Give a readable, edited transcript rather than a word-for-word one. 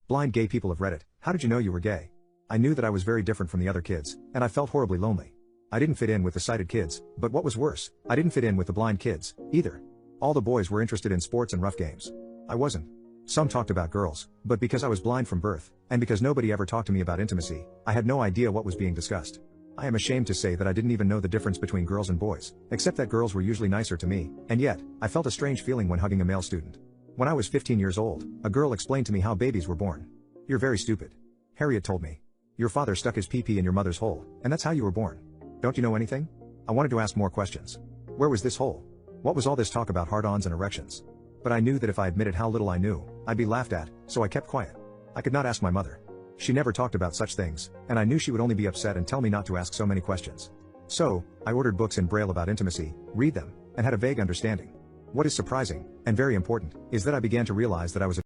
Blind gay people of Reddit, how did you know you were gay? I knew that I was very different from the other kids, and I felt horribly lonely. I didn't fit in with the sighted kids, but what was worse, I didn't fit in with the blind kids, either. All the boys were interested in sports and rough games. I wasn't. Some talked about girls, but because I was blind from birth, and because nobody ever talked to me about intimacy, I had no idea what was being discussed. I am ashamed to say that I didn't even know the difference between girls and boys, except that girls were usually nicer to me, and yet, I felt a strange feeling when hugging a male student. When I was 15 years old, a girl explained to me how babies were born. "You're very stupid," Harriet told me. "Your father stuck his pee-pee in your mother's hole, and that's how you were born. Don't you know anything?" I wanted to ask more questions. Where was this hole? What was all this talk about hard-ons and erections? But I knew that if I admitted how little I knew, I'd be laughed at, so I kept quiet. I could not ask my mother. She never talked about such things, and I knew she would only be upset and tell me not to ask so many questions. So, I ordered books in Braille about intimacy, read them, and had a vague understanding. What is surprising, and very important, is that I began to realize that I was